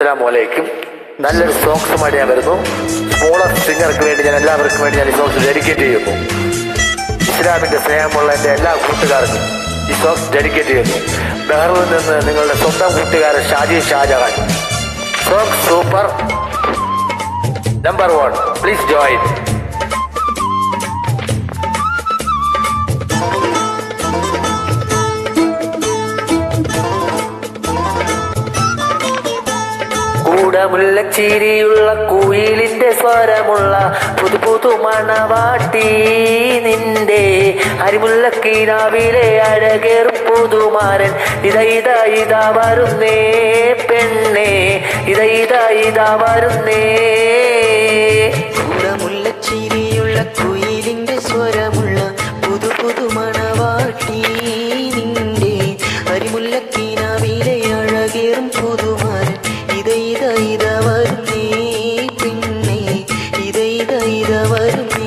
അസ്സലാമലൈക്കും. നല്ലൊരു സോങ്സുമായിട്ട് ഞാൻ വരുന്നു. സ്മോളർ സിംഗർക്ക് വേണ്ടി ഞാൻ എല്ലാവർക്കും വേണ്ടി ഞാൻ ഈ സോങ്സ് ഡെഡിക്കേറ്റ് ചെയ്യുന്നു. ഇസ്ലാമിന്റെ സ്നേഹമുള്ള എൻ്റെ എല്ലാ കൂട്ടുകാർക്കും ഈ സോങ്സ് ഡെഡിക്കേറ്റ് ചെയ്യുന്നു. ബഹ്റിൽ നിന്ന് നിങ്ങളുടെ സ്വന്തം കൂട്ടുകാരൻ Shaji Shajahan. Song super, number 1. Please join. മുല്ലച്ചിരിയുള്ള കുയിലിന്റെ സ്വരമുള്ള പുതു പുതു മണവാട്ടി നിന്റെ അരിമുല്ലക്കീനാവിലെ അഴകേറും പുതുമാരൻ ഇതാ വരുന്നേ പെണ്ണേ, ഇതാ വരുന്നേ. മുല്ലച്ചിരിയുള്ള കുയിലിന്റെ സ്വരമുള്ള പുതു പുതു മണവാട്ടി നിന്റെ അരിമുല്ലക്കീനാവിലെ അഴകേറും പുതുമാരൻ ഇതാ വരുന്നേ പെണ്ണേ, ഇതാ വരുന്നേ.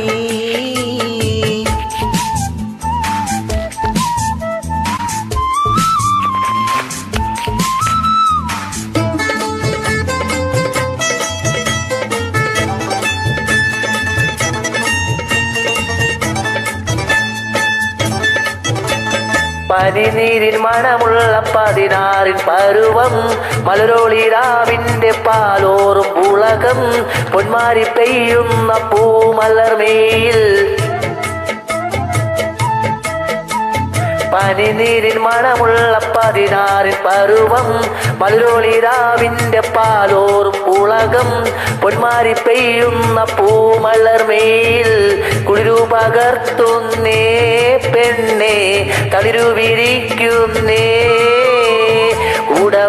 പനിനീരിൻ മണമുള്ള 16 പരുവം, മലരോളിരാവിന്റെ പാലോറും പുളകം, പൊന്മാരി പെയ്യുന്ന പൂമലർമേയിൽ. പനിനീരിൻ മണമുള്ള 16 പരുവം, മലരോളിരാവിന്റെ പാലോറും പുളകം, പൊന്മാരി പെയ്യുന്ന പൂമലർമേയിൽ. കുളിരു പകർത്തുന്നേ പെണ്ണേ, തളിരു വിരിക്കുന്നേ.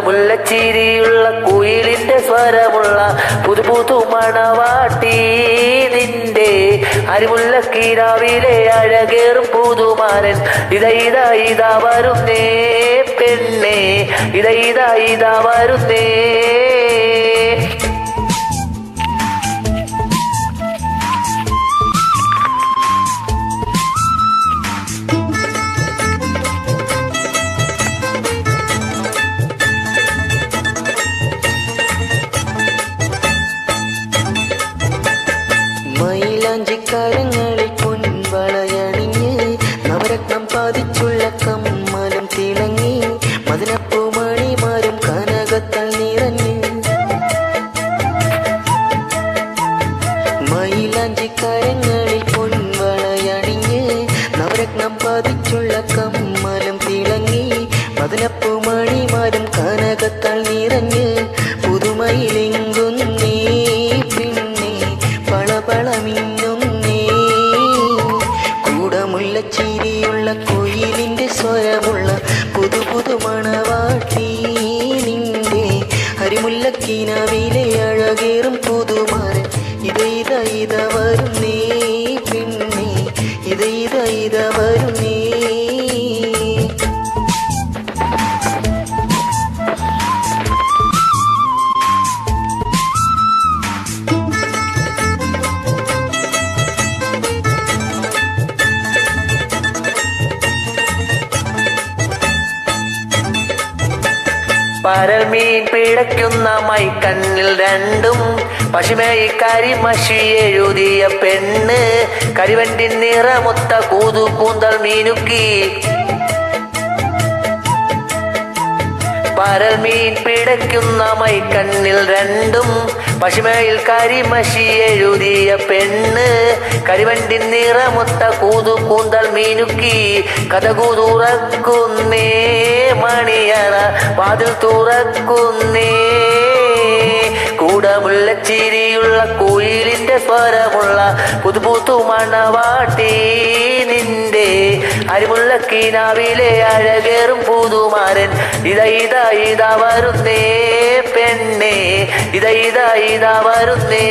മുല്ലച്ചിരിയുള്ള കുയിലിന്റെ സ്വരമുള്ള പുതു പുതു മണവാട്ടി നിന്റെ അരിമുല്ലക്കീനാവിലെ അഴകേറും പുതുമാരൻ ഇതാ വരുന്നേ പെണ്ണേ, ഇതാ വരുന്നേ. മൈലാഞ്ചിക്കാരങ്ങളിൽ പൊൻവളയണിഞ്ഞ് നവരത്നം പാതിച്ചുള്ള കമ്മലും തിളങ്ങി മദനപ്പൂമണിമാരും കനകത്താൽ നിറഞ്ഞ്. മൈലാഞ്ചിക്കാരങ്ങളിൽ പൊൻവളയണിഞ്ഞ് നവരത്നം പാതിച്ചുള്ള കമ്മലും തിളങ്ങി മദനപ്പൂമണിമാരും കനകത്താൽ നിറഞ്ഞ്. പുതുമയിലെങ്കുന്നേ പിന്നെ പളപളമിന്നുന്നേ. മുല്ലച്ചിരിയുള്ള കുയിലിന്റെ സ്വരമുള്ള പുതു പുതു മണവാട്ടി നിന്റെ ഹരിമുല്ലക്കീനാവിലെ അഴകേറും പുതുമാരൻ ഇതാ വരുന്നേ പെണ്ണേ, ഇതാ വരുന്നേ. പരൽമീൻ പിടയ്ക്കുന്ന മൈക്കണ്ണിൽ രണ്ടും പശുമേയി കരിമഷി എഴുതിയ പെണ്ണ് കരിവണ്ടിൻ നിറമൊത്ത കൂന്തൽ മീനുക്കി. പരൽമീൻ പിടയ്ക്കുന്ന മൈക്കണ്ണിൽ രണ്ടും പശുമയിൽ കരിമഷി എഴുതിയ പെണ്ണ് കരിവണ്ടിൻ നിറമൊത്ത കൂന്തൽ മീനുക്കി. കഥകു തുറക്കുന്നേ മണിയറ വാതിൽ തുറക്കുന്നേ. മുല്ലച്ചിരിയുള്ള കുയിലിന്റെ സ്വരമുള്ള പുതു പുതു മണവാട്ടി നിന്റെ അരിമുല്ലക്കീനാവിലെ അഴകേറും പുതുമാരൻ ഇതാ വരുന്നേ പെണ്ണേ, ഇതാ വരുന്നേ.